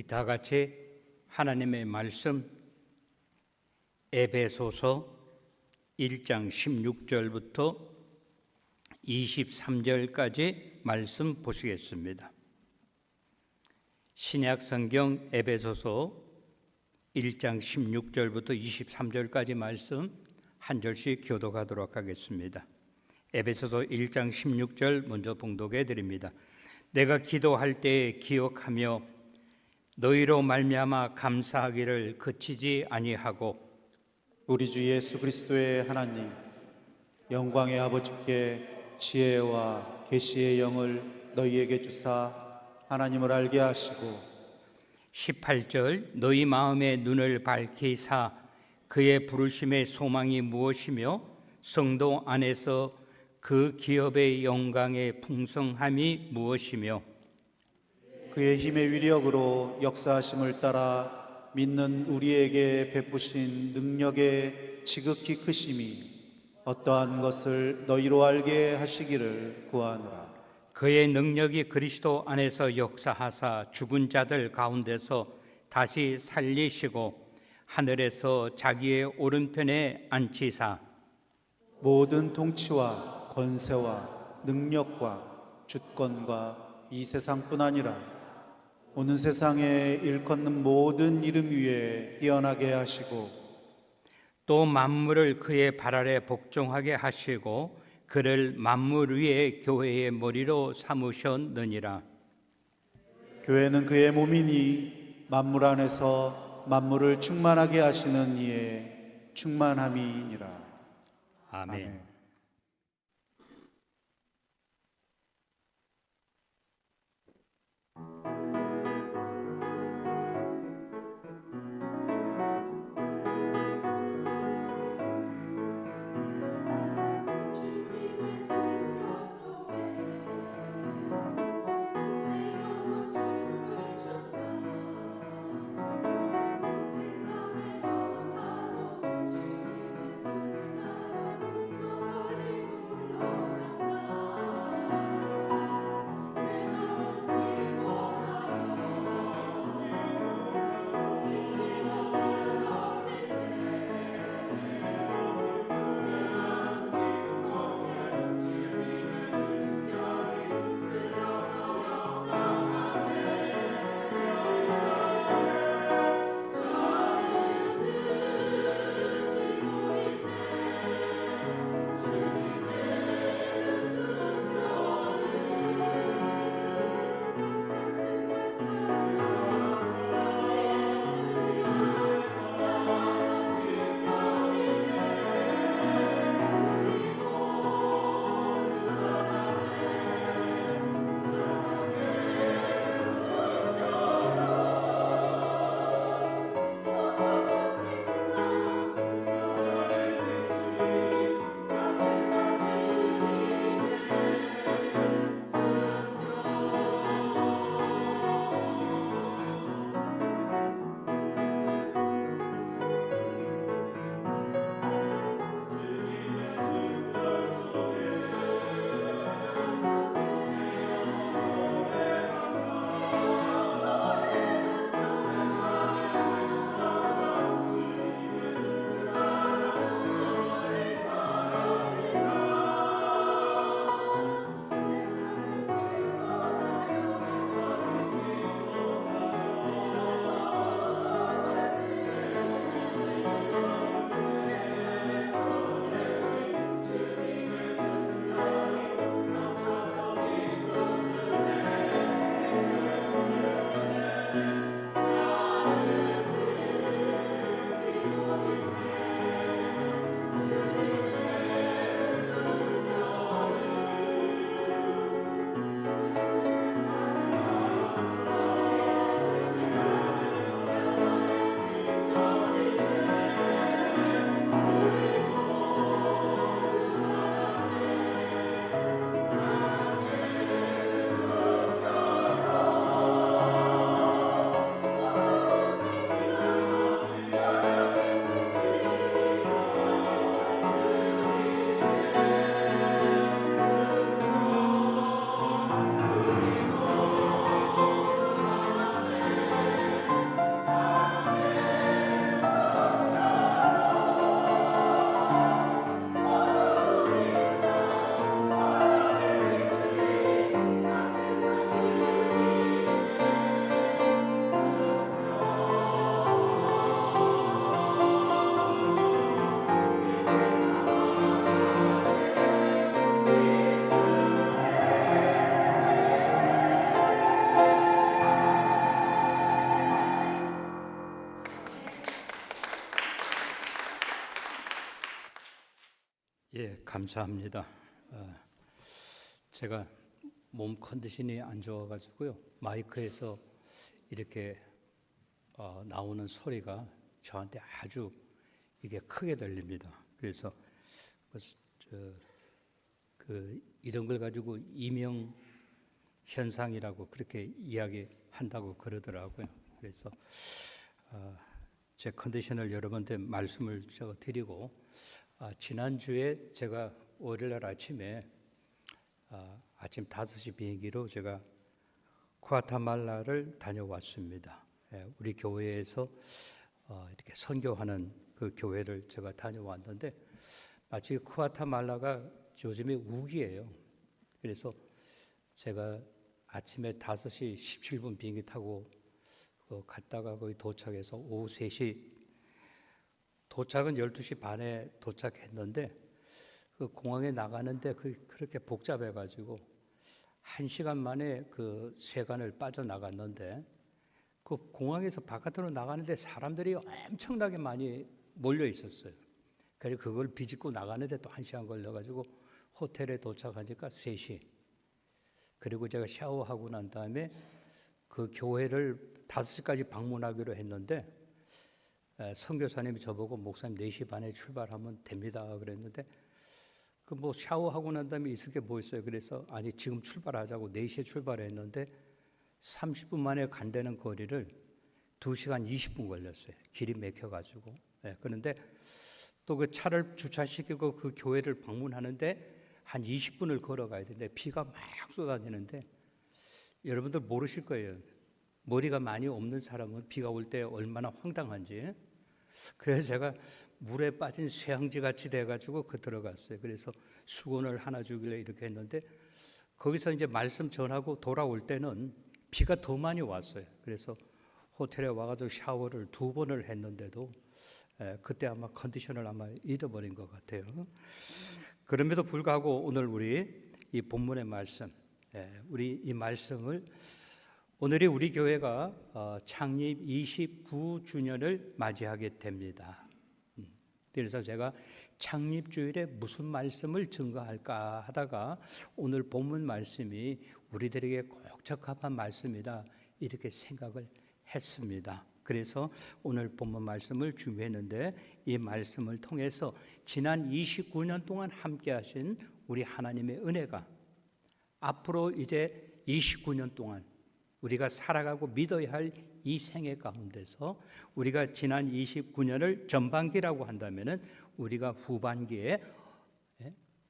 다 같이 하나님의 말씀 에베소서 1장 16절부터 23절까지 말씀 보시겠습니다. 신약 성경 에베소서 1장 16절부터 23절까지 말씀 한 절씩 교독하도록 하겠습니다. 에베소서 1장 16절 먼저 봉독해 드립니다. 내가 기도할 때에 기억하며 너희로 말미암아 감사하기를 그치지 아니하고 우리 주 예수 그리스도의 하나님 영광의 아버지께 지혜와 계시의 영을 너희에게 주사 하나님을 알게 하시고 18절 너희 마음의 눈을 밝히사 그의 부르심의 소망이 무엇이며 성도 안에서 그 기업의 영광의 풍성함이 무엇이며 그의 힘의 위력으로 역사하심을 따라 믿는 우리에게 베푸신 능력의 지극히 크심이 어떠한 것을 너희로 알게 하시기를 구하노라. 그의 능력이 그리스도 안에서 역사하사 죽은 자들 가운데서 다시 살리시고 하늘에서 자기의 오른편에 앉히사 모든 통치와 권세와 능력과 주권과 이 세상뿐 아니라 오는 세상에 일컫는 모든 이름 위에 뛰어나게 하시고 또 만물을 그의 발 아래 복종하게 하시고 그를 만물 위에 교회의 머리로 삼으셨느니라. 교회는 그의 몸이니 만물 안에서 만물을 충만하게 하시는 이의 충만함이니라. 아멘. 예, 감사합니다. 제가 몸 컨디션이 안 좋아가지고요. 마이크에서 이렇게 나오는 소리가 저한테 아주 이게 크게 들립니다. 그래서 이런 걸 가지고 이명 현상이라고 그렇게 이야기한다고 그러더라고요. 그래서 제 컨디션을 여러분한테 말씀을 제가 드리고, 지난주에 제가 월요일 아침에 아침 5시 비행기로 제가 구아타말라를 다녀왔습니다. 우리 교회에서 이렇게 선교하는 그 교회를 제가 다녀왔는데, 마치 구아타말라가 요즘에 우기예요. 그래서 제가 아침에 5시 17분 비행기 타고 갔다가 거기 도착해서 오후 3시, 도착은 12시 반에 도착했는데 그 공항에 나가는데 그렇게 복잡해가지고 1시간 만에 그 세관을 빠져나갔는데, 그 공항에서 바깥으로 나가는데 사람들이 엄청나게 많이 몰려 있었어요. 그래서 그걸 비집고 나가는데 또 1시간 걸려가지고 호텔에 도착하니까 3시. 그리고 제가 샤워하고 난 다음에 그 교회를 5시까지 방문하기로 했는데, 선교사님이 저보고 목사님 4시 반에 출발하면 됩니다 그랬는데, 그 뭐 샤워하고 난 다음에 있을 게 뭐 있어요. 그래서 아니 지금 출발하자고 4시에 출발했는데 30분 만에 간다는 거리를 2시간 20분 걸렸어요. 길이 막혀가지고. 그런데 또 그 차를 주차시키고 그 교회를 방문하는데 한 20분을 걸어가야 되는데 비가 막 쏟아지는데, 여러분들 모르실 거예요. 머리가 많이 없는 사람은 비가 올 때 얼마나 황당한지. 그래서 제가 물에 빠진 쇠항지 같이 돼가지고 들어갔어요. 그래서 수건을 하나 주길래 이렇게 했는데, 거기서 이제 말씀 전하고 돌아올 때는 비가 더 많이 왔어요. 그래서 호텔에 와가지고 샤워를 2번을 했는데도 그때 아마 컨디션을 아마 잃어버린 것 같아요. 그럼에도 불구하고 오늘 우리 이 본문의 말씀, 우리 이 말씀을, 오늘이 우리 교회가 창립 29주년을 맞이하게 됩니다. 그래서 제가 창립주일에 무슨 말씀을 증거할까 하다가 오늘 본문 말씀이 우리들에게 꼭 적합한 말씀이다 이렇게 생각을 했습니다. 그래서 오늘 본문 말씀을 준비했는데, 이 말씀을 통해서 지난 29년 동안 함께 하신 우리 하나님의 은혜가 앞으로 이제 29년 동안 우리가 살아가고 믿어야 할 이 생애 가운데서, 우리가 지난 29년을 전반기라고 한다면은 우리가 후반기에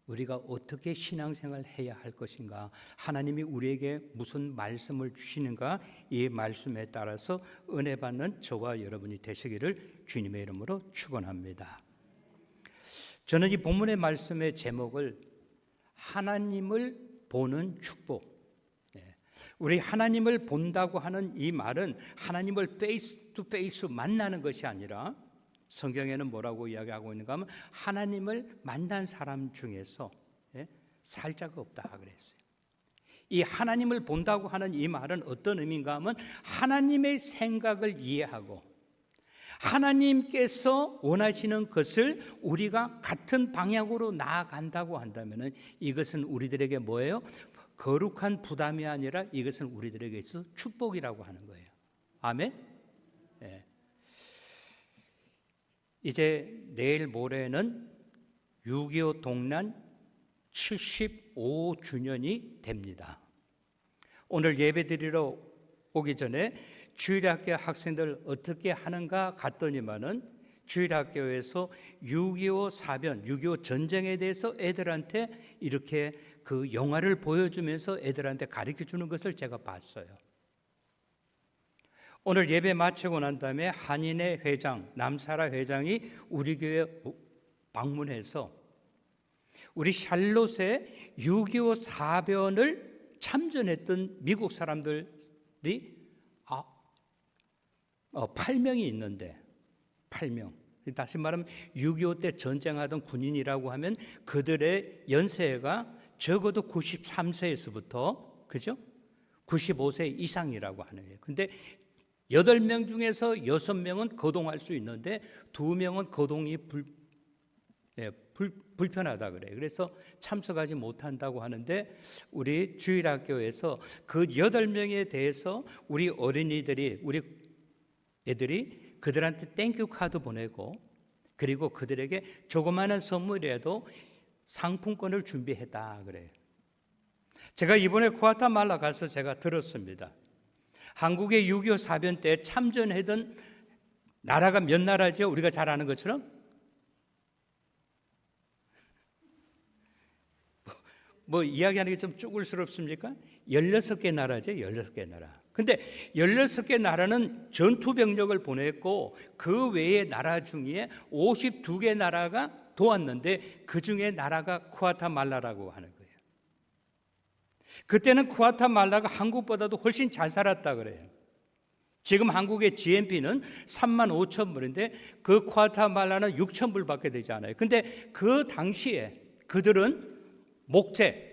우리가 어떻게 신앙생활을 해야 할 것인가, 하나님이 우리에게 무슨 말씀을 주시는가, 이 말씀에 따라서 은혜 받는 저와 여러분이 되시기를 주님의 이름으로 축원합니다. 저는 이 본문의 말씀의 제목을 하나님을 보는 축복, 우리 하나님을 본다고 하는 이 말은 하나님을 페이스 투 페이스 만나는 것이 아니라, 성경에는 뭐라고 이야기하고 있는가 하면 하나님을 만난 사람 중에서 살자가 없다 그랬어요. 이 하나님을 본다고 하는 이 말은 어떤 의미인가 하면 하나님의 생각을 이해하고 하나님께서 원하시는 것을 우리가 같은 방향으로 나아간다고 한다면 이것은 우리들에게 뭐예요? 거룩한 부담이 아니라 이것은 우리들에게 있어서 축복이라고 하는 거예요. 아멘? 이제 내일 모레는 6.25 동란 75주년이 됩니다. 오늘 예배 드리러 오기 전에 주일학교 학생들 어떻게 하는가 갔더니만은 주일학교에서 6.25 사변, 6.25 전쟁에 대해서 애들한테 이렇게 그 영화를 보여주면서 애들한테 가르쳐 주는 것을 제가 봤어요. 오늘 예배 마치고 난 다음에 한인회 회장, 남사라 회장이 우리 교회 방문해서 우리 샬롯에 6.25 사변을 참전했던 미국 사람들이 8명이 있는데, 8명. 다시 말하면 6.25 때 전쟁하던 군인이라고 하면 그들의 연세가 적어도 93세에서부터 그죠? 95세 이상이라고 하는 거예요. 근데 8명 중에서 6명은 거동할 수 있는데 2명은 거동이 불편하다 그래요. 그래서 참석하지 못한다고 하는데 우리 주일학교에서 그 8명에 대해서 우리 어린이들이 우리 애들이 그들한테 땡큐 카드 보내고 그리고 그들에게 조그마한 선물이라도 상품권을 준비했다 그래요. 제가 이번에 구아타말라 가서 제가 들었습니다. 한국의 6.25 사변 때 참전했던 나라가 몇 나라죠? 우리가 잘 아는 것처럼 뭐 이야기하는 게 좀 쭈글스럽습니까? 16개 나라죠. 16개 나라. 근데 16개 나라는 전투병력을 보냈고 그 외의 나라 중에 52개 나라가 도왔는데 그 중에 나라가 구아타말라라고 하는 거예요. 그때는 구아타말라가 한국보다도 훨씬 잘 살았다 그래요. 지금 한국의 GNP는 35,000불인데 그 구아타말라는 6,000불밖에 되지 않아요. 근데 그 당시에 그들은 목재,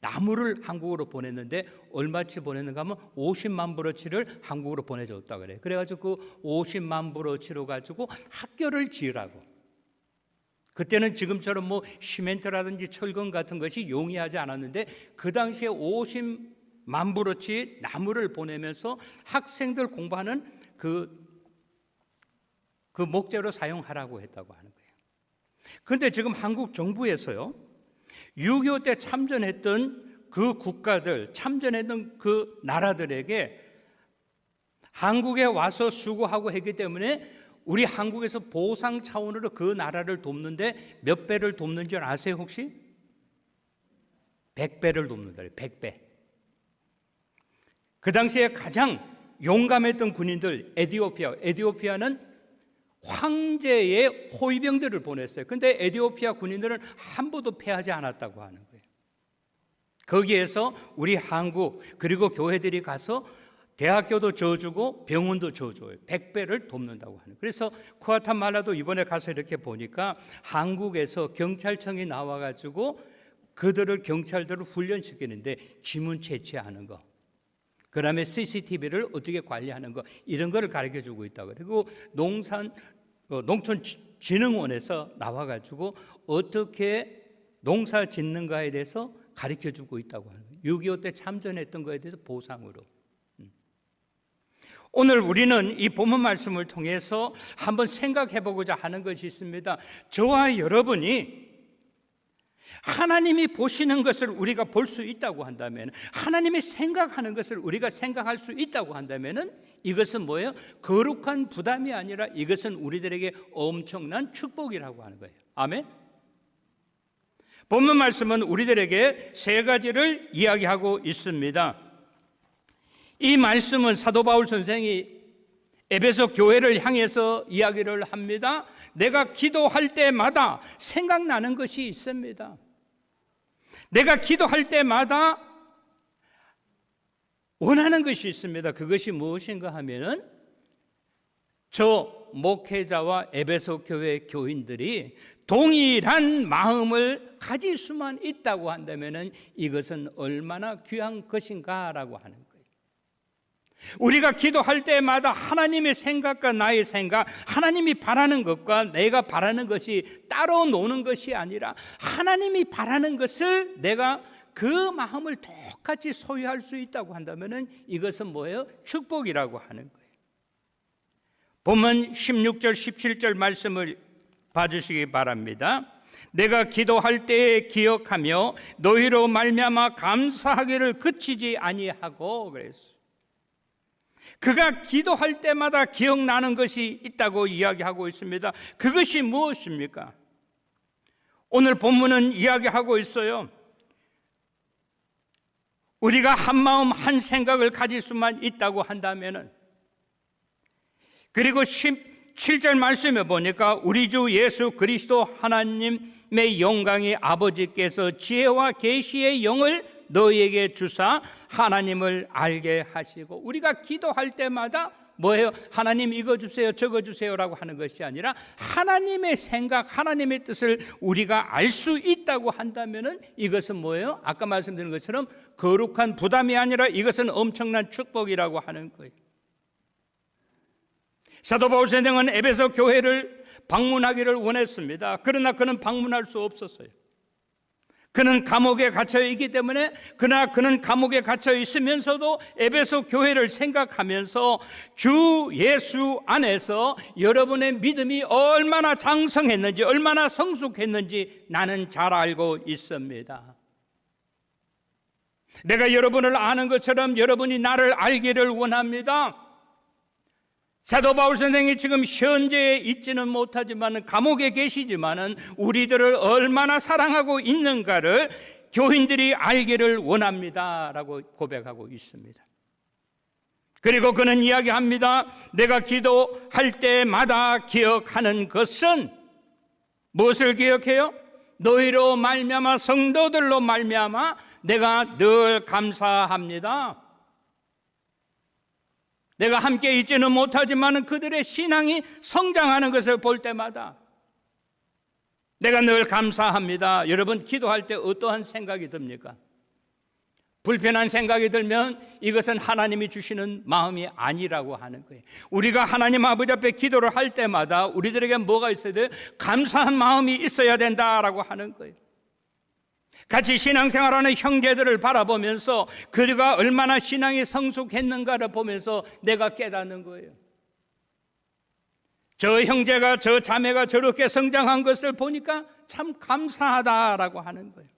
나무를 한국으로 보냈는데 얼마치 보냈는가 하면 50만 불어치를 한국으로 보내줬다 그래요. 그래가지고 그 50만 불어치로 가지고 학교를 지으라고. 그때는 지금처럼 뭐 시멘트라든지 철근 같은 것이 용이하지 않았는데 그 당시에 50만 불어치 나무를 보내면서 학생들 공부하는 그 목재로 사용하라고 했다고 하는 거예요. 그런데 지금 한국 정부에서요 6.25 때 참전했던 그 국가들, 참전했던 그 나라들에게 한국에 와서 수고하고 했기 때문에 우리 한국에서 보상 차원으로 그 나라를 돕는데 몇 배를 돕는 줄 아세요 혹시? 100배를 돕는다. 100배. 그 당시에 가장 용감했던 군인들 에티오피아는 황제의 호위병들을 보냈어요. 근데 에티오피아 군인들은 한 번도 패하지 않았다고 하는 거예요. 거기에서 우리 한국 그리고 교회들이 가서 대학교도 줘주고 병원도 줘줘요. 100배를 돕는다고 하는 거예요. 그래서 구아타말라도 이번에 가서 이렇게 보니까 한국에서 경찰청이 나와가지고 그들을 경찰들을 훈련시키는데 지문 채취하는 거, 그 다음에 CCTV를 어떻게 관리하는 거 이런 거를 가르쳐주고 있다고. 그리고 농촌진흥원에서 나와가지고 어떻게 농사 짓는가에 대해서 가르쳐주고 있다고 하는 거예요. 6.25 때 참전했던 거에 대해서 보상으로. 오늘 우리는 이 본문 말씀을 통해서 한번 생각해 보고자 하는 것이 있습니다. 저와 여러분이 하나님이 보시는 것을 우리가 볼 수 있다고 한다면, 하나님이 생각하는 것을 우리가 생각할 수 있다고 한다면 이것은 뭐예요? 거룩한 부담이 아니라 이것은 우리들에게 엄청난 축복이라고 하는 거예요. 아멘. 본문 말씀은 우리들에게 세 가지를 이야기하고 있습니다. 이 말씀은 사도 바울 선생이 에베소 교회를 향해서 이야기를 합니다. 내가 기도할 때마다 생각나는 것이 있습니다. 내가 기도할 때마다 원하는 것이 있습니다. 그것이 무엇인가 하면은 저 목회자와 에베소 교회 교인들이 동일한 마음을 가질 수만 있다고 한다면은 이것은 얼마나 귀한 것인가라고 하는 거예요. 우리가 기도할 때마다 하나님의 생각과 나의 생각, 하나님이 바라는 것과 내가 바라는 것이 따로 노는 것이 아니라 하나님이 바라는 것을 내가 그 마음을 똑같이 소유할 수 있다고 한다면 이것은 뭐예요? 축복이라고 하는 거예요. 본문 16절 17절 말씀을 봐주시기 바랍니다. 내가 기도할 때에 기억하며 너희로 말미암아 감사하기를 그치지 아니하고 그랬어요. 그가 기도할 때마다 기억나는 것이 있다고 이야기하고 있습니다. 그것이 무엇입니까? 오늘 본문은 이야기하고 있어요. 우리가 한 마음 한 생각을 가질 수만 있다고 한다면은, 그리고 17절 말씀에 보니까 우리 주 예수 그리스도 하나님의 영광의 아버지께서 지혜와 계시의 영을 너희에게 주사 하나님을 알게 하시고, 우리가 기도할 때마다 뭐예요? 하나님 이거 주세요 저거 주세요라고 하는 것이 아니라 하나님의 생각, 하나님의 뜻을 우리가 알 수 있다고 한다면은 이것은 뭐예요? 아까 말씀드린 것처럼 거룩한 부담이 아니라 이것은 엄청난 축복이라고 하는 거예요. 사도 바울 선생은 에베소 교회를 방문하기를 원했습니다. 그러나 그는 방문할 수 없었어요. 그는 감옥에 갇혀 있기 때문에, 그러나 그는 감옥에 갇혀 있으면서도 에베소 교회를 생각하면서 주 예수 안에서 여러분의 믿음이 얼마나 장성했는지, 얼마나 성숙했는지 나는 잘 알고 있습니다. 내가 여러분을 아는 것처럼 여러분이 나를 알기를 원합니다. 사도 바울 선생이 지금 현재에 있지는 못하지만, 감옥에 계시지만 우리들을 얼마나 사랑하고 있는가를 교인들이 알기를 원합니다 라고 고백하고 있습니다. 그리고 그는 이야기합니다. 내가 기도할 때마다 기억하는 것은, 무엇을 기억해요? 너희로 말미암아, 성도들로 말미암아 내가 늘 감사합니다. 내가 함께 있지는 못하지만 그들의 신앙이 성장하는 것을 볼 때마다 내가 늘 감사합니다. 여러분, 기도할 때 어떠한 생각이 듭니까? 불편한 생각이 들면 이것은 하나님이 주시는 마음이 아니라고 하는 거예요. 우리가 하나님 아버지 앞에 기도를 할 때마다 우리들에게 뭐가 있어야 돼요? 감사한 마음이 있어야 된다라고 하는 거예요. 같이 신앙생활하는 형제들을 바라보면서 그가 얼마나 신앙이 성숙했는가를 보면서 내가 깨닫는 거예요. 저 형제가, 저 자매가 저렇게 성장한 것을 보니까 참 감사하다라고 하는 거예요.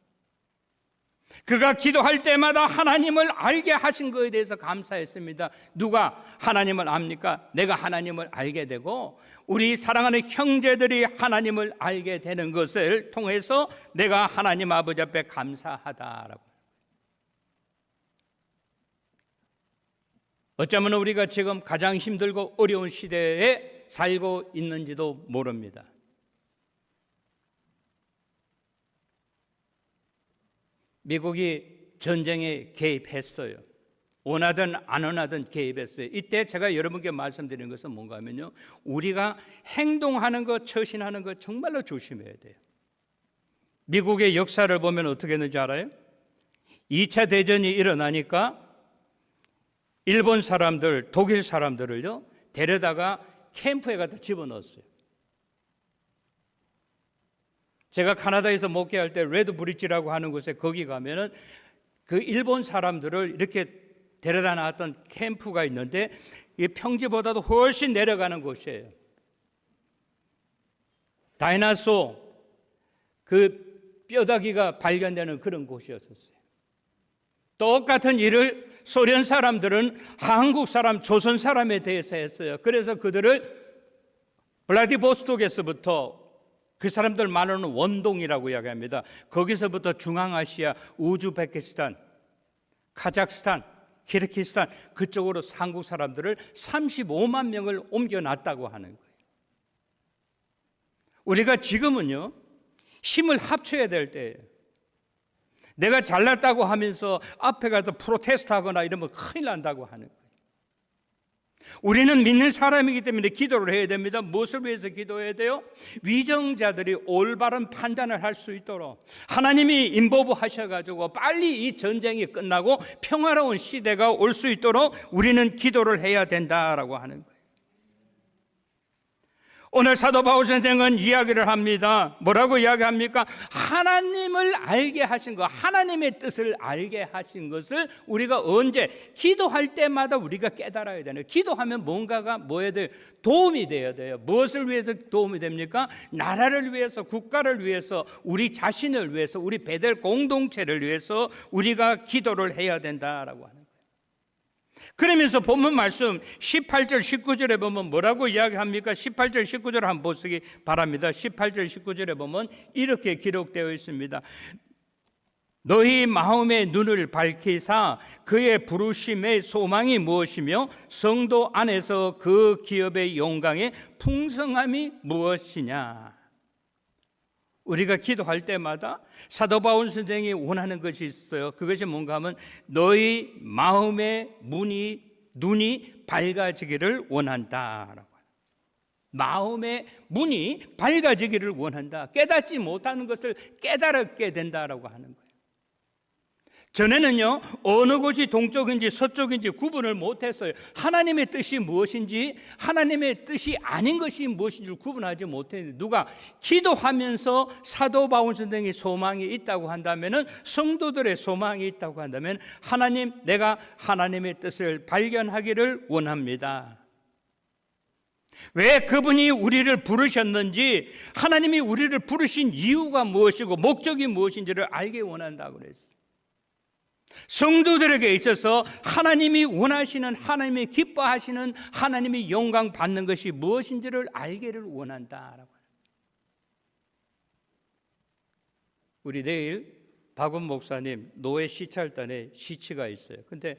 그가 기도할 때마다 하나님을 알게 하신 것에 대해서 감사했습니다. 누가 하나님을 압니까? 내가 하나님을 알게 되고 우리 사랑하는 형제들이 하나님을 알게 되는 것을 통해서 내가 하나님 아버지 앞에 감사하다라고. 어쩌면 우리가 지금 가장 힘들고 어려운 시대에 살고 있는지도 모릅니다. 미국이 전쟁에 개입했어요. 원하든 안 원하든 개입했어요. 이때 제가 여러분께 말씀드리는 것은 뭔가 하면요, 우리가 행동하는 것, 처신하는 것 정말로 조심해야 돼요. 미국의 역사를 보면 어떻게 했는지 알아요? 2차 대전이 일어나니까 일본 사람들, 독일 사람들을요 데려다가 캠프에 갖다 집어넣었어요. 제가 카나다에서 목회할 때 레드 브릿지라고 하는 곳에 거기 가면은 그 일본 사람들을 이렇게 데려다 놨던 캠프가 있는데 이 평지보다도 훨씬 내려가는 곳이에요. 다이나소 그 뼈다귀가 발견되는 그런 곳이었어요. 똑같은 일을 소련 사람들은 한국 사람, 조선 사람에 대해서 했어요. 그래서 그들을 블라디보스톡에서부터, 그 사람들 말로는 원동이라고 이야기합니다. 거기서부터 중앙아시아, 우즈베키스탄, 카자흐스탄, 키르기스탄 그쪽으로 한국 사람들을 35만 명을 옮겨놨다고 하는 거예요. 우리가 지금은요 힘을 합쳐야 될 때예요. 내가 잘났다고 하면서 앞에 가서 프로테스트하거나 이러면 큰일 난다고 하는 거예요. 우리는 믿는 사람이기 때문에 기도를 해야 됩니다. 무엇을 위해서 기도해야 돼요? 위정자들이 올바른 판단을 할 수 있도록 하나님이 인보부 하셔가지고 빨리 이 전쟁이 끝나고 평화로운 시대가 올 수 있도록 우리는 기도를 해야 된다라고 하는 거예요. 오늘 사도 바울 선생은 이야기를 합니다. 뭐라고 이야기합니까? 하나님을 알게 하신 것, 하나님의 뜻을 알게 하신 것을 우리가 언제? 기도할 때마다 우리가 깨달아야 되는. 기도하면 뭔가가 뭐에 대해 도움이 돼야 돼요. 무엇을 위해서 도움이 됩니까? 나라를 위해서, 국가를 위해서, 우리 자신을 위해서, 우리 베델 공동체를 위해서 우리가 기도를 해야 된다라고 하는 거예요. 그러면서 본문 말씀 18절 19절에 보면 뭐라고 이야기합니까? 18절 19절을 한번 보시기 바랍니다. 18절 19절에 보면 이렇게 기록되어 있습니다. 너희 마음의 눈을 밝히사 그의 부르심의 소망이 무엇이며 성도 안에서 그 기업의 영광의 풍성함이 무엇이냐. 우리가 기도할 때마다 사도 바울 선생이 원하는 것이 있어요. 그것이 뭔가 하면 너희 마음의 눈이 밝아지기를 원한다. 마음의 문이 밝아지기를 원한다. 깨닫지 못하는 것을 깨달게 된다라고 하는 거예요. 전에는요, 어느 곳이 동쪽인지 서쪽인지 구분을 못했어요. 하나님의 뜻이 무엇인지, 하나님의 뜻이 아닌 것이 무엇인지를 구분하지 못했는데, 누가 기도하면서 사도 바울 선생의 소망이 있다고 한다면은, 성도들의 소망이 있다고 한다면, 하나님, 내가 하나님의 뜻을 발견하기를 원합니다. 왜 그분이 우리를 부르셨는지, 하나님이 우리를 부르신 이유가 무엇이고 목적이 무엇인지를 알기 원한다고 그랬어요. 성도들에게 있어서 하나님이 원하시는, 하나님이 기뻐하시는, 하나님이 영광 받는 것이 무엇인지를 알기를 원한다라고. 우리 내일 박운 목사님 노회 시찰단에 시치가 있어요. 근데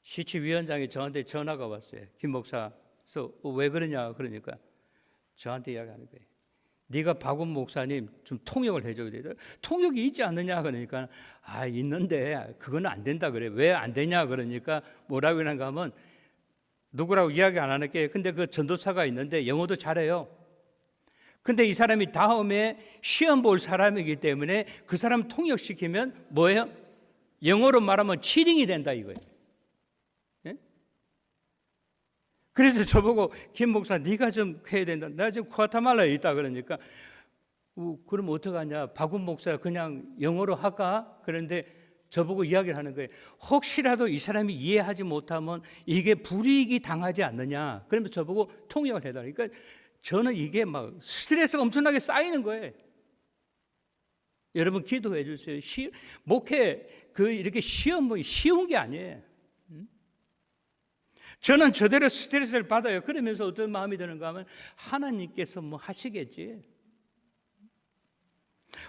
시치위원장이 저한테 전화가 왔어요. 김 목사, 왜 그러냐 그러니까 저한테 이야기하는 거예요. 네가 박운 목사님 좀 통역을 해줘야 돼. 통역이 있지 않느냐 그러니까 있는데 그건 안 된다 그래. 왜 안 되냐 그러니까 뭐라고 하는가 하면 누구라고 이야기 안 할게. 근데 그 전도사가 있는데 영어도 잘해요. 근데 이 사람이 다음에 시험 볼 사람이기 때문에 그 사람 통역시키면 뭐예요? 영어로 말하면 치링이 된다 이거예요. 그래서 저보고 김 목사 네가 좀 해야 된다. 나 지금 과테말라에 있다 그러니까 그럼 어떡하냐. 박운 목사 그냥 영어로 할까? 그런데 저보고 이야기를 하는 거예요. 혹시라도 이 사람이 이해하지 못하면 이게 불이익이 당하지 않느냐. 그러면 저보고 통역을 해달라. 그러니까 저는 이게 막 스트레스가 엄청나게 쌓이는 거예요. 여러분 기도해 주세요. 목회 이렇게 시험은 쉬운 게 아니에요. 저는 저대로 스트레스를 받아요. 그러면서 어떤 마음이 드는가 하면 하나님께서 뭐 하시겠지.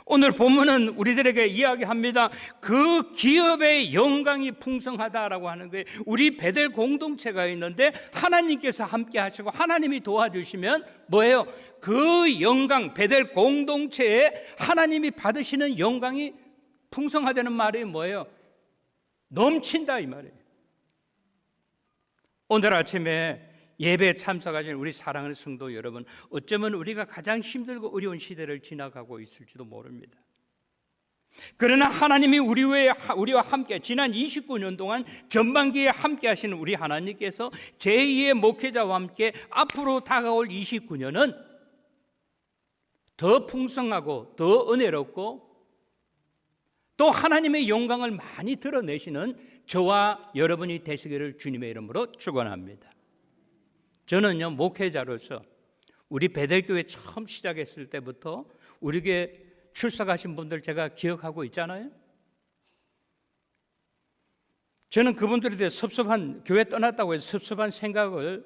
오늘 본문은 우리들에게 이야기합니다. 그 기업의 영광이 풍성하다라고 하는 거예요. 우리 베델 공동체가 있는데 하나님께서 함께 하시고 하나님이 도와주시면 뭐예요? 그 영광, 베델 공동체에 하나님이 받으시는 영광이 풍성하다는 말이 뭐예요? 넘친다 이 말이에요. 오늘 아침에 예배에 참석하신 우리 사랑하는 성도 여러분, 어쩌면 우리가 가장 힘들고 어려운 시대를 지나가고 있을지도 모릅니다. 그러나 하나님이 우리와 함께 지난 29년 동안 전반기에 함께 하시는 우리 하나님께서 제2의 목회자와 함께 앞으로 다가올 29년은 더 풍성하고 더 은혜롭고 또 하나님의 영광을 많이 드러내시는 저와 여러분이 되시기를 주님의 이름으로 축원합니다. 저는요 목회자로서 우리 베델교회 처음 시작했을 때부터 우리 교회 출석하신 분들 제가 기억하고 있잖아요. 저는 그분들에 대해 섭섭한, 교회 떠났다고 해서 섭섭한 생각을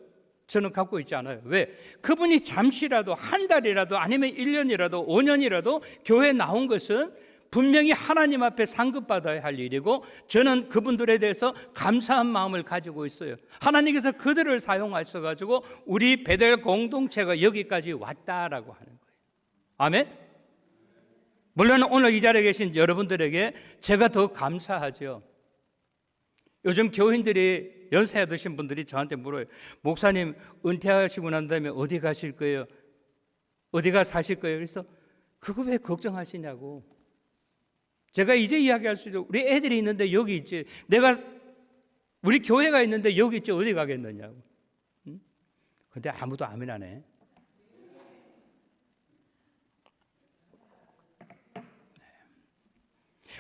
저는 갖고 있지 않아요. 왜? 그분이 잠시라도 한 달이라도 아니면 1년이라도 5년이라도 교회에 나온 것은 분명히 하나님 앞에 상급받아야 할 일이고 저는 그분들에 대해서 감사한 마음을 가지고 있어요. 하나님께서 그들을 사용하셔가지고 우리 베델 공동체가 여기까지 왔다라고 하는 거예요. 아멘? 물론 오늘 이 자리에 계신 여러분들에게 제가 더 감사하죠. 요즘 교인들이 연세 드신 분들이 저한테 물어요. 목사님 은퇴하시고 난 다음에 어디 가실 거예요? 어디가 사실 거예요? 그래서 그거 왜 걱정하시냐고. 제가 이제 이야기할 수 있죠. 우리 애들이 있는데 여기 있지. 우리 교회가 있는데 여기 있지. 어디 가겠느냐고. 근데 아무도 아멘 안 해.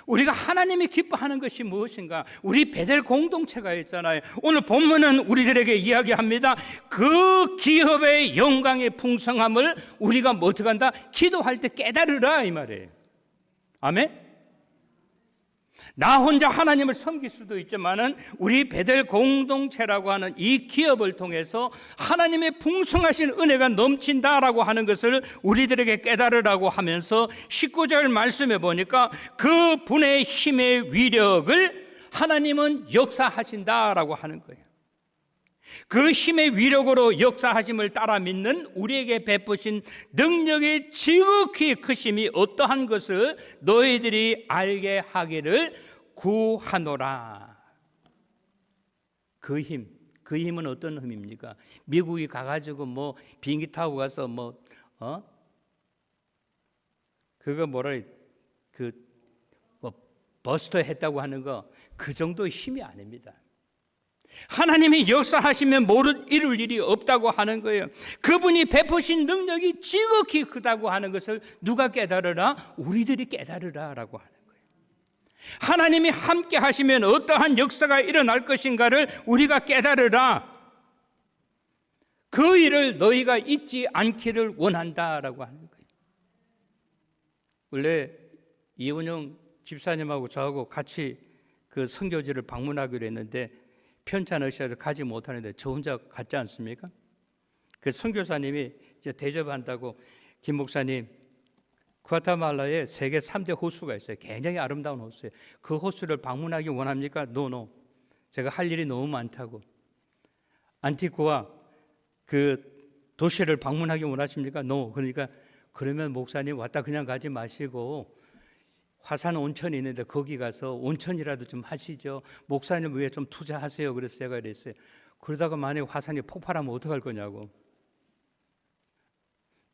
우리가 하나님이 기뻐하는 것이 무엇인가? 우리 베델 공동체가 있잖아요. 오늘 본문은 우리들에게 이야기합니다. 그 기업의 영광의 풍성함을 우리가 어떻게 한다? 기도할 때 깨달으라 이 말이에요. 아멘? 나 혼자 하나님을 섬길 수도 있지만은 우리 베델 공동체라고 하는 이 기업을 통해서 하나님의 풍성하신 은혜가 넘친다라고 하는 것을 우리들에게 깨달으라고 하면서 19절 말씀에 보니까 그 분의 힘의 위력을 하나님은 역사하신다라고 하는 거예요. 그 힘의 위력으로 역사하심을 따라 믿는 우리에게 베푸신 능력의 지극히 크심이 어떠한 것을 너희들이 알게 하기를 구하노라. 그 힘은 어떤 힘입니까? 미국이 가가지고 뭐 비행기 타고 가서 그거 버스터 했다고 하는 거 그 정도 힘이 아닙니다. 하나님이 역사하시면 이룰 일이 없다고 하는 거예요. 그분이 베푸신 능력이 지극히 크다고 하는 것을 누가 깨달으라? 우리들이 깨달으라라고 하는 거예요. 하나님이 함께 하시면 어떠한 역사가 일어날 것인가를 우리가 깨달으라. 그 일을 너희가 잊지 않기를 원한다라고 하는 거예요. 원래 이원영 집사님하고 저하고 같이 그 선교지를 방문하기로 했는데 편찮으셔서 가지 못하는데 저 혼자 갔지 않습니까? 그 선교사님이 이제 대접한다고 김 목사님, 구아타말라에 세계 3대 호수가 있어요. 굉장히 아름다운 호수예요. 그 호수를 방문하기 원합니까? 노. 제가 할 일이 너무 많다고. 안티구아 그 도시를 방문하기 원하십니까? 노. 그러니까 그러면 목사님 왔다 그냥 가지 마시고 화산 온천이 있는데 거기 가서 온천이라도 좀 하시죠. 목사님 위해 좀 투자하세요. 그래서 제가 이랬어요. 그러다가 만약에 화산이 폭발하면 어떡할 거냐고.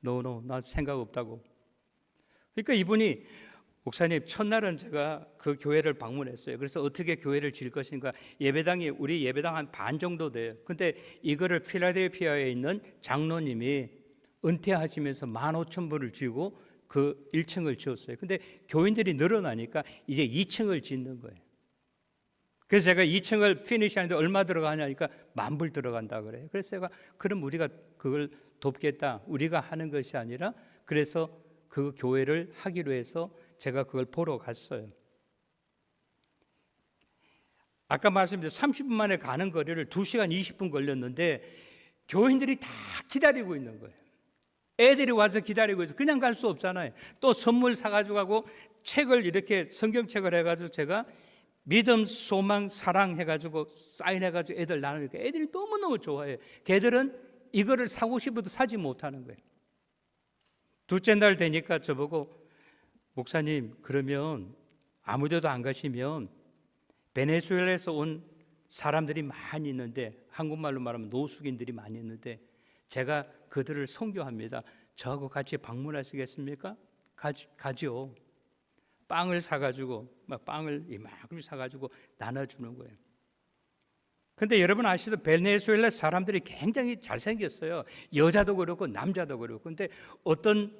노, 나 생각 없다고. 그러니까 이분이 목사님 첫날은 제가 그 교회를 방문했어요. 그래서 어떻게 교회를 지을 것인가. 예배당이 우리 예배당 한 반 정도 돼요. 근데 이거를 필라델피아에 있는 장로님이 은퇴하시면서 15,000불을 쥐고 그 1층을 지었어요. 근데 교인들이 늘어나니까 이제 2층을 짓는 거예요. 그래서 제가 2층을 피니시하는데 얼마 들어가냐니까 10,000불 들어간다 그래요. 그래서 제가 그럼 우리가 그걸 돕겠다. 우리가 하는 것이 아니라 그래서 그 교회를 하기로 해서 제가 그걸 보러 갔어요. 아까 말씀드린 30분 만에 가는 거리를 2시간 20분 걸렸는데 교인들이 다 기다리고 있는 거예요. 애들이 와서 기다리고 있어. 그냥 갈 수 없잖아요. 또 선물 사가지고 가고 책을 이렇게 성경책을 해가지고 제가 믿음, 소망, 사랑 해가지고 사인해가지고 애들 나누니까 애들이 너무너무 좋아해요. 걔들은 이거를 사고 싶어도 사지 못하는 거예요. 둘째 날 되니까 저보고 목사님 그러면 아무데도 안 가시면 베네수엘라에서 온 사람들이 많이 있는데 한국말로 말하면 노숙인들이 많이 있는데 제가 그들을 선교합니다. 저하고 같이 방문하시겠습니까? 가죠. 빵을 사가지고 빵을 이만큼 사가지고 나눠주는 거예요. 근데 여러분 아시죠? 베네수엘라 사람들이 굉장히 잘생겼어요. 여자도 그렇고 남자도 그렇고. 근데 어떤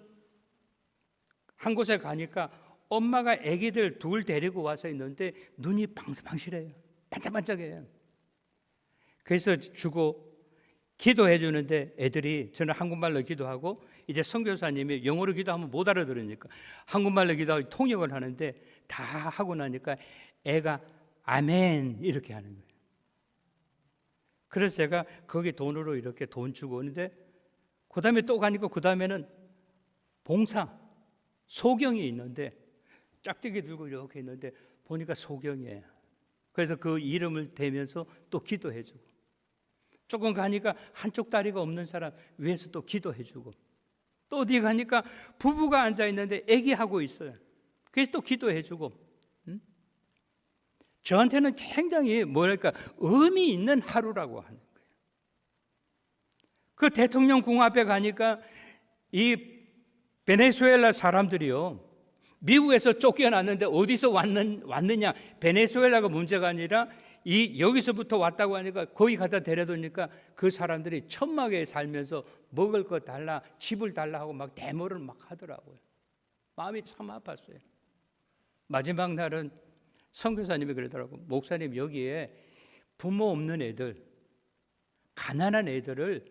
한 곳에 가니까 엄마가 아기들 둘 데리고 와서 있는데 눈이 방실방실해요. 반짝반짝해요. 그래서 주고 기도해 주는데 애들이 저는 한국말로 기도하고 이제 선교사님이 영어로 기도하면 못 알아들으니까 한국말로 기도하고 통역을 하는데 다 하고 나니까 애가 아멘 이렇게 하는 거예요. 그래서 제가 거기 돈으로 이렇게 돈 주고 오는데 그 다음에 또 가니까 그 다음에는 봉사 소경이 있는데 짝대기 들고 이렇게 있는데 보니까 소경이에요. 그래서 그 이름을 대면서 또 기도해 주고 조금 가니까 한쪽 다리가 없는 사람 위에서 또 기도해 주고 또 어디 가니까 부부가 앉아 있는데 애기하고 있어요. 그래서 또 기도해 주고 저한테는 굉장히 뭐랄까 의미 있는 하루라고 하는 거예요. 그 대통령 궁 앞에 가니까 이 베네수엘라 사람들이요 미국에서 쫓겨났는데 어디서 왔느냐 베네수엘라가 문제가 아니라 여기서부터 왔다고 하니까 거기 갖다 데려두니까 그 사람들이 천막에 살면서 먹을 거 달라 집을 달라 하고 막 데모를 막 하더라고요. 마음이 참 아팠어요. 마지막 날은 선교사님이 그러더라고요. 목사님 여기에 부모 없는 애들 가난한 애들을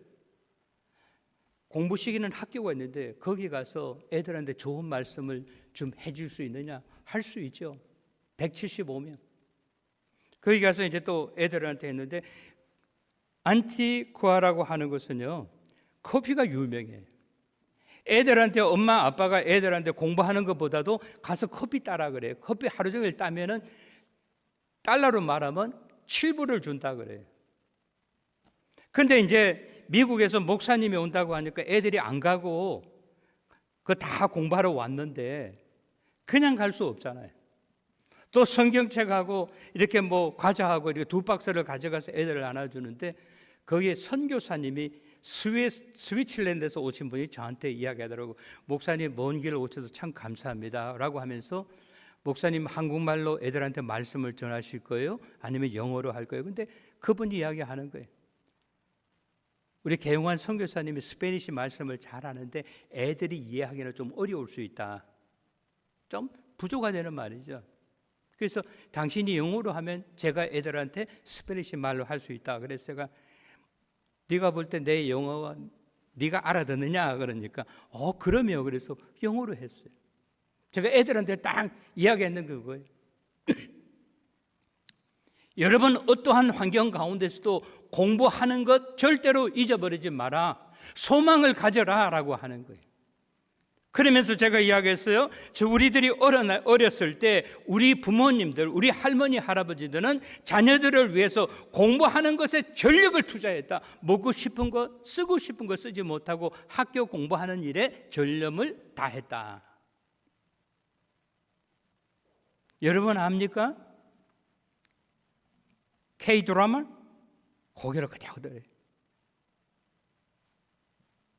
공부시키는 학교가 있는데 거기 가서 애들한테 좋은 말씀을 좀 해줄 수 있느냐? 할 수 있죠. 175명. 거기 가서 이제 또 애들한테 했는데 안티쿠아라고 하는 것은요 커피가 유명해요. 애들한테 엄마 아빠가 애들한테 공부하는 것보다도 가서 커피 따라 그래요. 커피 하루 종일 따면은 달러로 말하면 7불을 준다 그래요. 근데 이제 미국에서 목사님이 온다고 하니까 애들이 안 가고 그 다 공부하러 왔는데 그냥 갈 수 없잖아요. 또 성경책하고 이렇게 뭐 과자하고 이렇게 2박스를 가져가서 애들을 안아주는데 거기에 선교사님이 스위츠랜드에서 오신 분이 저한테 이야기하더라고. 목사님 먼 길을 오셔서 참 감사합니다 라고 하면서 목사님 한국말로 애들한테 말씀을 전하실 거예요? 아니면 영어로 할 거예요? 근데 그분이 이야기하는 거예요. 우리 개용환 선교사님이 스페니시 말씀을 잘하는데 애들이 이해하기는 좀 어려울 수 있다. 좀 부족하 되는 말이죠. 그래서 당신이 영어로 하면 제가 애들한테 스페니시 말로 할 수 있다. 그래서 제가 네가 볼 때 내 영어가 네가 알아듣느냐 그러니까 그럼요. 그래서 영어로 했어요. 제가 애들한테 딱 이야기했는 그거예요. 여러분 어떠한 환경 가운데서도 공부하는 것 절대로 잊어버리지 마라. 소망을 가져라 라고 하는 거예요. 그러면서 제가 이야기했어요. 우리들이 어렸을 때 우리 부모님들, 우리 할머니, 할아버지들은 자녀들을 위해서 공부하는 것에 전력을 투자했다. 먹고 싶은 거, 쓰고 싶은 거 쓰지 못하고 학교 공부하는 일에 전념을 다했다. 여러분 압니까? K-드라마? 고개를 끄덕끄덕해요.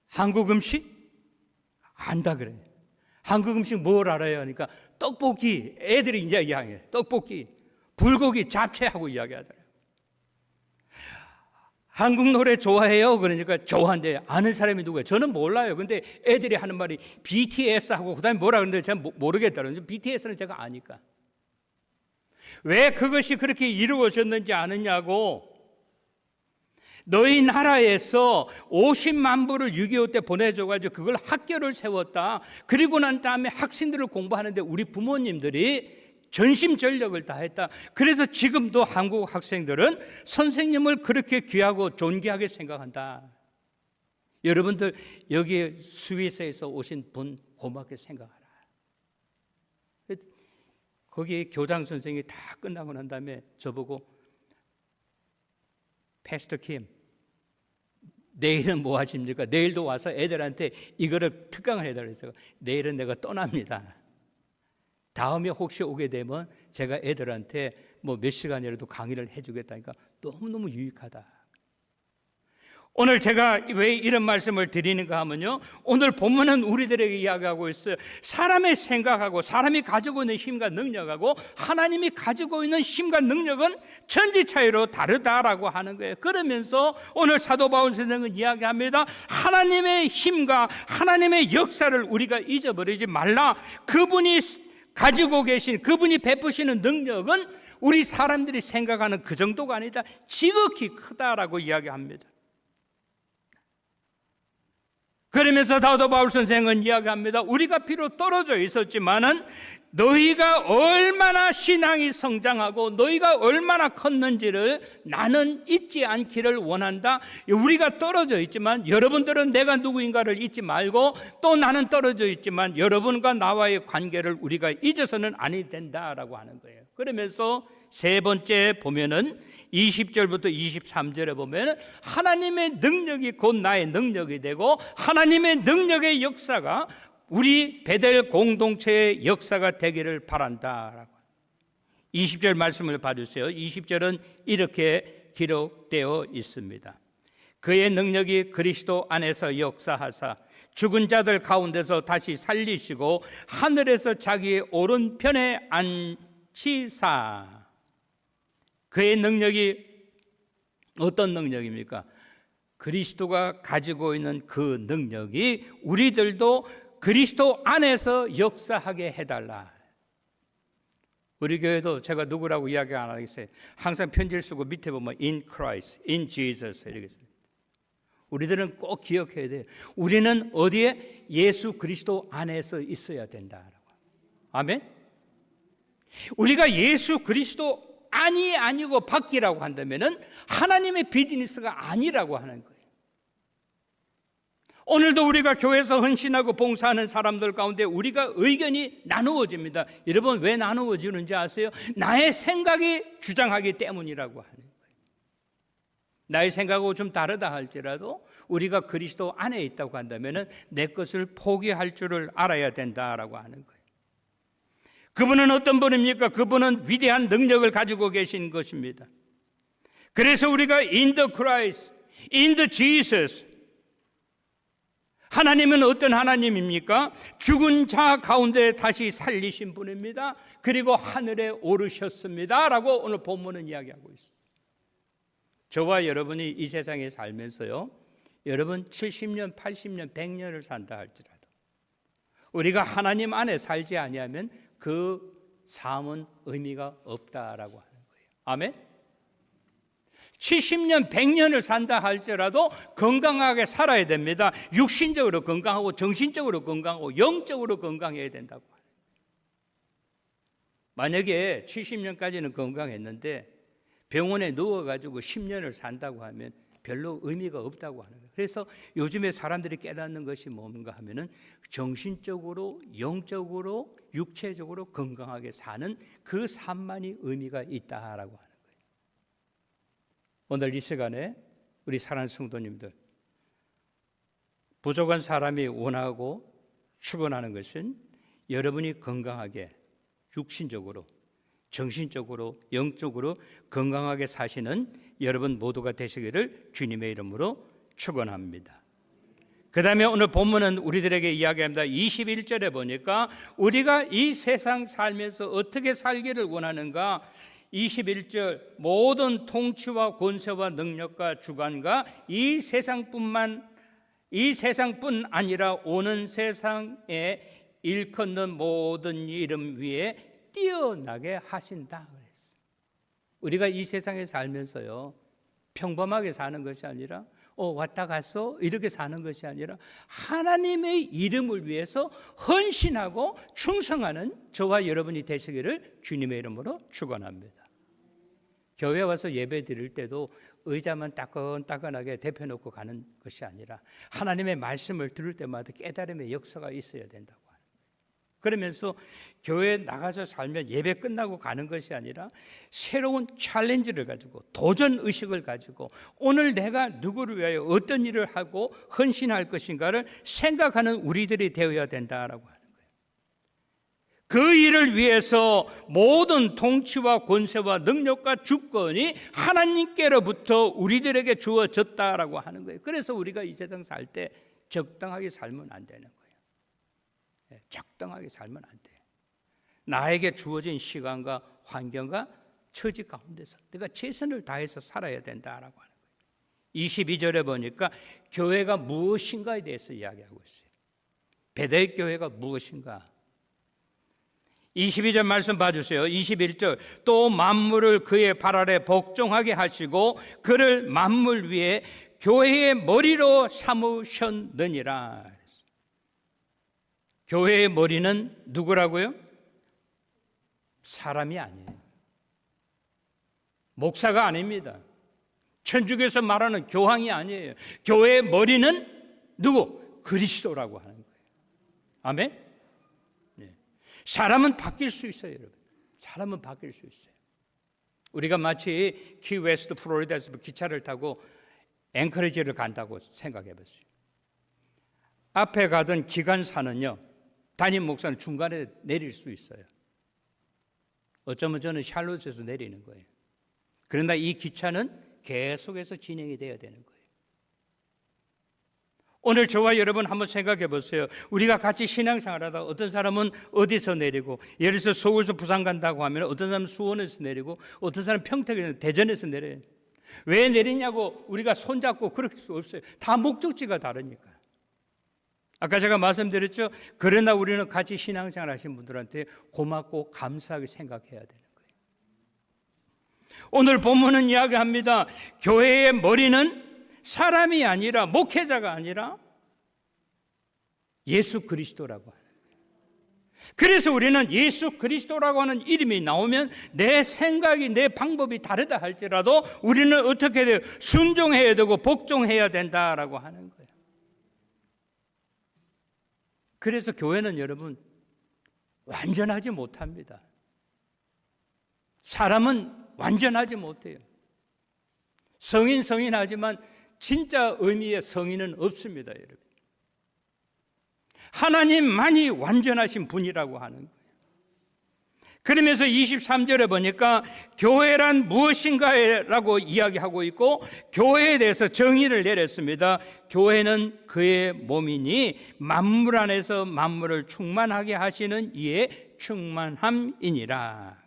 한국 음식? 안다 그래요. 한국 음식 뭘 알아요? 그러니까 떡볶이, 애들이 이제 이야기해요. 떡볶이, 불고기, 잡채하고 이야기하더라고요. 한국 노래 좋아해요? 그러니까 좋아한대. 아는 사람이 누구예요? 저는 몰라요. 근데 애들이 하는 말이 BTS하고 그다음에 뭐라 그러는데 제가 모르겠더라고요. BTS는 제가 아니까. 왜 그것이 그렇게 이루어졌는지 아느냐고. 너희 나라에서 50만 불을 6.25 때 보내줘가지고 그걸 학교를 세웠다. 그리고 난 다음에 학생들을 공부하는데 우리 부모님들이 전심전력을 다했다. 그래서 지금도 한국 학생들은 선생님을 그렇게 귀하고 존귀하게 생각한다. 여러분들 여기 스위스에서 오신 분 고맙게 생각하라. 거기 교장 선생님이 다 끝나고 난 다음에 저보고 패스터 킴, 내일은 뭐 하십니까? 내일도 와서 애들한테 이거를 특강을 해달라고 했어요. 내일은 내가 떠납니다. 다음에 혹시 오게 되면 제가 애들한테 뭐 몇 시간이라도 강의를 해주겠다니까 너무너무 유익하다. 오늘 제가 왜 이런 말씀을 드리는가 하면요, 오늘 본문은 우리들에게 이야기하고 있어요. 사람의 생각하고 사람이 가지고 있는 힘과 능력하고 하나님이 가지고 있는 힘과 능력은 천지 차이로 다르다라고 하는 거예요. 그러면서 오늘 사도 바울 선생은 이야기합니다. 하나님의 힘과 하나님의 역사를 우리가 잊어버리지 말라. 그분이 가지고 계신, 그분이 베푸시는 능력은 우리 사람들이 생각하는 그 정도가 아니다. 지극히 크다라고 이야기합니다. 그러면서 사도 바울 선생은 이야기합니다. 우리가 비록 떨어져 있었지만은 너희가 얼마나 신앙이 성장하고 너희가 얼마나 컸는지를 나는 잊지 않기를 원한다. 우리가 떨어져 있지만 여러분들은 내가 누구인가를 잊지 말고 또 나는 떨어져 있지만 여러분과 나와의 관계를 우리가 잊어서는 아니 된다라고 하는 거예요. 그러면서 세 번째 보면은 20절부터 23절에 보면 하나님의 능력이 곧 나의 능력이 되고 하나님의 능력의 역사가 우리 베델 공동체의 역사가 되기를 바란다라고. 20절 말씀을 봐주세요. 20절은 이렇게 기록되어 있습니다. 그의 능력이 그리스도 안에서 역사하사 죽은 자들 가운데서 다시 살리시고 하늘에서 자기의 오른편에 앉히사. 그의 능력이 어떤 능력입니까? 그리스도가 가지고 있는 그 능력이 우리들도 그리스도 안에서 역사하게 해달라. 우리 교회도 제가 누구라고 이야기 안 하겠어요. 항상 편지를 쓰고 밑에 보면 In Christ, in Jesus 이렇게 씁니다. 우리들은 꼭 기억해야 돼요. 우리는 어디에? 예수 그리스도 안에서 있어야 된다라고. 아멘. 우리가 예수 그리스도 아니고 밖이라고 한다면은 하나님의 비즈니스가 아니라고 하는 거예요. 오늘도 우리가 교회에서 헌신하고 봉사하는 사람들 가운데 우리가 의견이 나누어집니다. 여러분 왜 나누어지는지 아세요? 나의 생각이 주장하기 때문이라고 하는 거예요. 나의 생각하고 좀 다르다 할지라도 우리가 그리스도 안에 있다고 한다면은 내 것을 포기할 줄을 알아야 된다라고 하는 거예요. 그분은 어떤 분입니까? 그분은 위대한 능력을 가지고 계신 것입니다. 그래서 우리가 in the Christ, in the Jesus, 하나님은 어떤 하나님입니까? 죽은 자 가운데 다시 살리신 분입니다. 그리고 하늘에 오르셨습니다 라고 오늘 본문은 이야기하고 있어요. 저와 여러분이 이 세상에 살면서요, 여러분 70년, 80년, 100년을 산다 할지라도 우리가 하나님 안에 살지 아니하면 그 삶은 의미가 없다라고 하는 거예요. 아멘? 70년, 100년을 산다 할지라도 건강하게 살아야 됩니다. 육신적으로 건강하고 정신적으로 건강하고 영적으로 건강해야 된다고. 만약에 70년까지는 건강했는데 병원에 누워가지고 10년을 산다고 하면 별로 의미가 없다고 하는 거예요. 그래서 요즘에 사람들이 깨닫는 것이 뭔가 하면은 정신적으로, 영적으로, 육체적으로 건강하게 사는 그 삶만이 의미가 있다라고 하는 거예요. 오늘 이 시간에 우리 사랑하는 성도님들, 부족한 사람이 원하고 축원하는 것은 여러분이 건강하게 육신적으로, 정신적으로, 영적으로 건강하게 사시는 여러분 모두가 되시기를 주님의 이름으로 축원합니다. 그 다음에 오늘 본문은 우리들에게 이야기합니다. 21절에 보니까 우리가 이 세상 살면서 어떻게 살기를 원하는가. 21절, 모든 통치와 권세와 능력과 주관과 이 세상뿐 아니라 오는 세상에 일컫는 모든 이름 위에 뛰어나게 하신다 그랬어요. 우리가 이 세상에 살면서요, 평범하게 사는 것이 아니라 왔다 갔어 이렇게 사는 것이 아니라 하나님의 이름을 위해서 헌신하고 충성하는 저와 여러분이 되시기를 주님의 이름으로 축원합니다. 교회 와서 예배 드릴 때도 의자만 따끈따끈하게 대펴놓고 가는 것이 아니라 하나님의 말씀을 들을 때마다 깨달음의 역사가 있어야 된다고 하는 거예요. 그러면서 교회에 나가서 살면 예배 끝나고 가는 것이 아니라 새로운 챌린지를 가지고 도전의식을 가지고 오늘 내가 누구를 위하여 어떤 일을 하고 헌신할 것인가를 생각하는 우리들이 되어야 된다라고 하는 거예요. 그 일을 위해서 모든 통치와 권세와 능력과 주권이 하나님께로부터 우리들에게 주어졌다라고 하는 거예요. 그래서 우리가 이 세상 살 때 적당하게 살면 안 되는 거예요. 적당하게 살면 안 돼요. 나에게 주어진 시간과 환경과 처지 가운데서 내가 최선을 다해서 살아야 된다라고 하는 거예요. 22절에 보니까 교회가 무엇인가에 대해서 이야기하고 있어요. 베델 교회가 무엇인가? 22절 말씀 봐주세요. 21절, 또 만물을 그의 발 아래 복종하게 하시고 그를 만물 위에 교회의 머리로 삼으셨느니라. 교회의 머리는 누구라고요? 사람이 아니에요. 목사가 아닙니다. 천주교에서 말하는 교황이 아니에요. 교회의 머리는 누구? 그리스도라고 하는 거예요. 아멘? 사람은 바뀔 수 있어요, 여러분. 사람은 바뀔 수 있어요. 우리가 마치 키웨스트 플로리다에서 기차를 타고 앵커리지를 간다고 생각해 보세요. 앞에 가던 기관사는요, 담임 목사는 중간에 내릴 수 있어요. 어쩌면 저는 샬롯에서 내리는 거예요. 그러나 이 기차는 계속해서 진행이 돼야 되는 거예요. 오늘 저와 여러분 한번 생각해 보세요. 우리가 같이 신앙생활하다 어떤 사람은 어디서 내리고, 예를 들어서 서울에서 부산 간다고 하면 어떤 사람은 수원에서 내리고 어떤 사람은 평택에서 대전에서 내려요. 왜 내리냐고 우리가 손잡고 그럴 수 없어요. 다 목적지가 다르니까. 아까 제가 말씀드렸죠. 그러나 우리는 같이 신앙생활 하신 분들한테 고맙고 감사하게 생각해야 되는 거예요. 오늘 본문은 이야기합니다. 교회의 머리는 사람이 아니라, 목회자가 아니라 예수 그리스도라고 하는 거예요. 그래서 우리는 예수 그리스도라고 하는 이름이 나오면 내 생각이, 내 방법이 다르다 할지라도 우리는 어떻게 돼요? 순종해야 되고 복종해야 된다라고 하는 거예요. 그래서 교회는 여러분 완전하지 못합니다. 사람은 완전하지 못해요. 성인하지만 진짜 의미의 성인은 없습니다, 여러분. 하나님만이 완전하신 분이라고 하는 거예요. 그러면서 23절에 보니까 교회란 무엇인가라고 이야기하고 있고 교회에 대해서 정의를 내렸습니다. 교회는 그의 몸이니 만물 안에서 만물을 충만하게 하시는 이의 충만함이니라.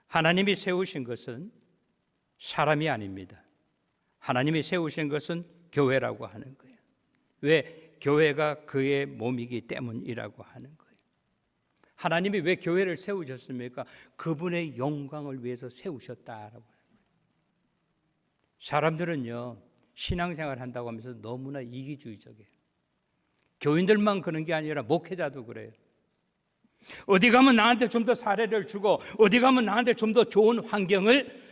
하나님이 세우신 것은 사람이 아닙니다. 하나님이 세우신 것은 교회라고 하는 거예요. 왜? 교회가 그의 몸이기 때문이라고 하는 거예요. 하나님이 왜 교회를 세우셨습니까? 그분의 영광을 위해서 세우셨다라고 하는 거예요. 사람들은요, 신앙생활 한다고 하면서 너무나 이기주의적이에요. 교인들만 그런 게 아니라 목회자도 그래요. 어디 가면 나한테 좀 더 사례를 주고 어디 가면 나한테 좀 더 좋은 환경을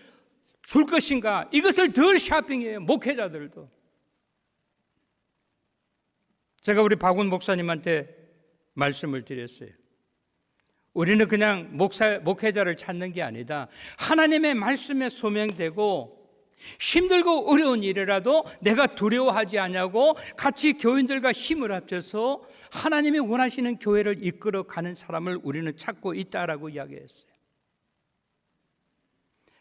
줄 것인가, 이것을 덜 샤핑해요. 목회자들도. 제가 우리 박운 목사님한테 말씀을 드렸어요. 우리는 그냥 목회자를 찾는 게 아니다. 하나님의 말씀에 소명되고 힘들고 어려운 일이라도 내가 두려워하지 않냐고 같이 교인들과 힘을 합쳐서 하나님이 원하시는 교회를 이끌어가는 사람을 우리는 찾고 있다라고 이야기했어요.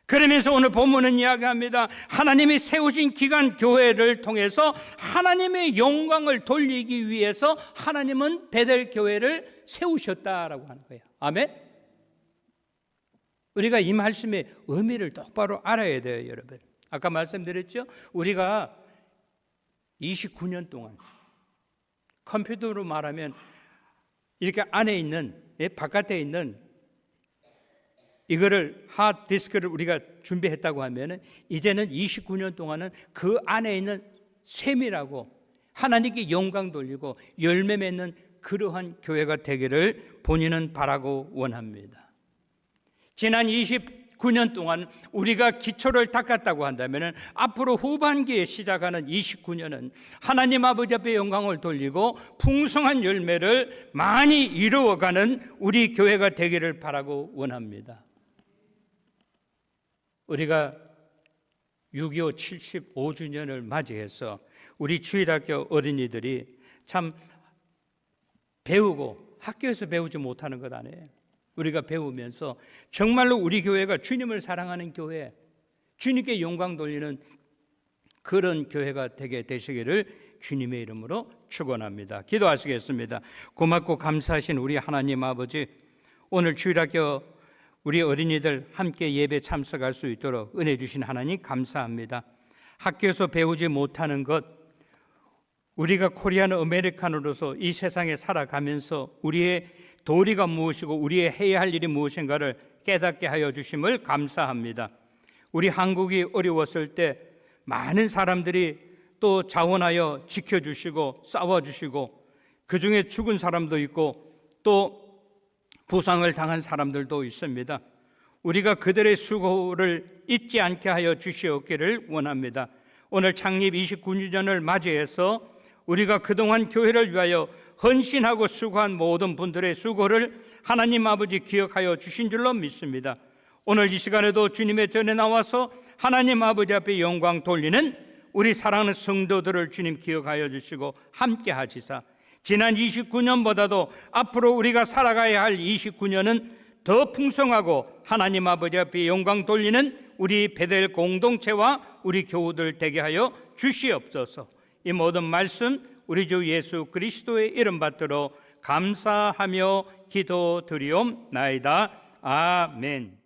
그러면서 오늘 본문은 이야기합니다. 하나님이 세우신 기간 교회를 통해서 하나님의 영광을 돌리기 위해서 하나님은 베델 교회를 세우셨다라고 하는 거예요. 아멘? 우리가 이 말씀의 의미를 똑바로 알아야 돼요, 여러분. 아까 말씀드렸죠? 우리가 29년 동안 컴퓨터로 말하면 이렇게 안에 있는, 바깥에 있는 이거를 하드디스크를 우리가 준비했다고 하면은 이제는 29년 동안은 그 안에 있는 셈이라고 하나님께 영광 돌리고 열매 맺는 그러한 교회가 되기를 본인은 바라고 원합니다. 지난 29년 동안 우리가 기초를 닦았다고 한다면 앞으로 후반기에 시작하는 29년은 하나님 아버지 앞에 영광을 돌리고 풍성한 열매를 많이 이루어가는 우리 교회가 되기를 바라고 원합니다. 우리가 6.25 75주년을 맞이해서 우리 주일학교 어린이들이 참 배우고 학교에서 배우지 못하는 것 아니에요. 우리가 배우면서 정말로 우리 교회가 주님을 사랑하는 교회, 주님께 영광 돌리는 그런 교회가 되게 되시기를 주님의 이름으로 축원합니다. 기도하시겠습니다. 고맙고 감사하신 우리 하나님 아버지, 오늘 주일학교 우리 어린이들 함께 예배 참석할 수 있도록 은혜 주신 하나님 감사합니다. 학교에서 배우지 못하는 것, 우리가 코리안 아메리칸으로서 이 세상에 살아가면서 우리의 도리가 무엇이고 우리의 해야 할 일이 무엇인가를 깨닫게 하여 주심을 감사합니다. 우리 한국이 어려웠을 때 많은 사람들이 또 자원하여 지켜주시고 싸워주시고 그중에 죽은 사람도 있고 또 부상을 당한 사람들도 있습니다. 우리가 그들의 수고를 잊지 않게 하여 주시옵기를 원합니다. 오늘 창립 29주년을 맞이해서 우리가 그동안 교회를 위하여 헌신하고 수고한 모든 분들의 수고를 하나님 아버지 기억하여 주신 줄로 믿습니다. 오늘 이 시간에도 주님의 전에 나와서 하나님 아버지 앞에 영광 돌리는 우리 사랑하는 성도들을 주님 기억하여 주시고 함께 하시사 지난 29년보다도 앞으로 우리가 살아가야 할 29년은 더 풍성하고 하나님 아버지 앞에 영광 돌리는 우리 베델 공동체와 우리 교우들 되게 하여 주시옵소서. 이 모든 말씀 우리 주 예수 그리스도의 이름 받들어 감사하며 기도드리옵나이다. 아멘.